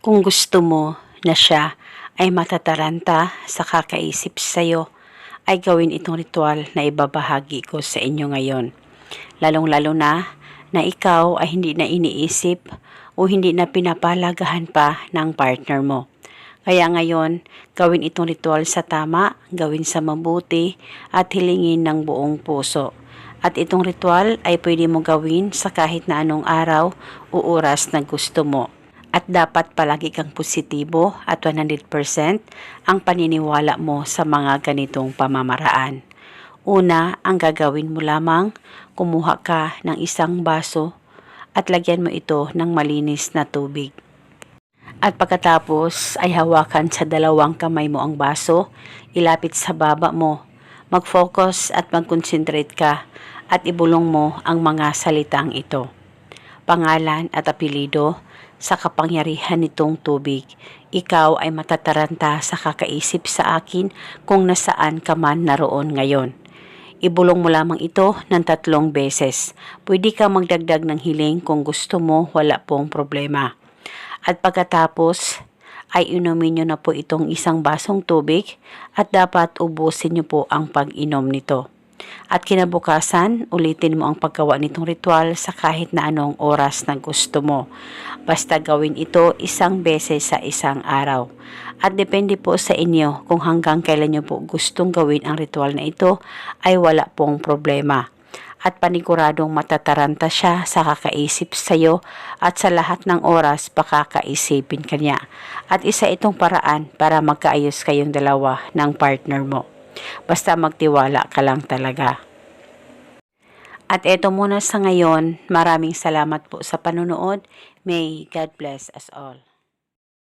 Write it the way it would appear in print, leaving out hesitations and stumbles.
Kung gusto mo na siya ay matataranta sa kakaisip sa'yo, ay gawin itong ritual na ibabahagi ko sa inyo ngayon. Lalong-lalo na ikaw ay hindi na iniisip o hindi na pinapalagahan pa ng partner mo. Kaya ngayon, gawin itong ritual sa tama, gawin sa mabuti at hilingin ng buong puso. At itong ritual ay pwede mo gawin sa kahit na anong araw o oras na gusto mo. At dapat palagi kang positibo at 100% ang paniniwala mo sa mga ganitong pamamaraan. Una, ang gagawin mo lamang, kumuha ka ng isang baso at lagyan mo ito ng malinis na tubig. At pagkatapos ay hawakan sa dalawang kamay mo ang baso, ilapit sa baba mo, mag-focus at mag-concentrate ka at ibulong mo ang mga salitang ito. Pangalan at apelido, sa kapangyarihan nitong tubig, ikaw ay matataranta sa kakaisip sa akin kung nasaan ka man naroon ngayon. Ibulong mo lamang ito ng 3 beses. Pwede ka magdagdag ng hiling kung gusto mo, wala pong problema. At pagkatapos ay inumin nyo na po itong isang basong tubig at dapat ubusin nyo po ang pag-inom nito. At kinabukasan, ulitin mo ang paggawa nitong ritual sa kahit na anong oras na gusto mo. Basta gawin ito 1 beses sa isang araw. At depende po sa inyo kung hanggang kailan nyo po gustong gawin ang ritual na ito ay wala pong problema. At paniguradong matataranta siya sa kakaisip sa iyo at sa lahat ng oras pakakaisipin kanya. At isa itong paraan para magkaayos kayong dalawa ng partner mo. Basta magtiwala ka lang talaga. At eto muna sa ngayon, maraming salamat po sa panonood. May God bless us all.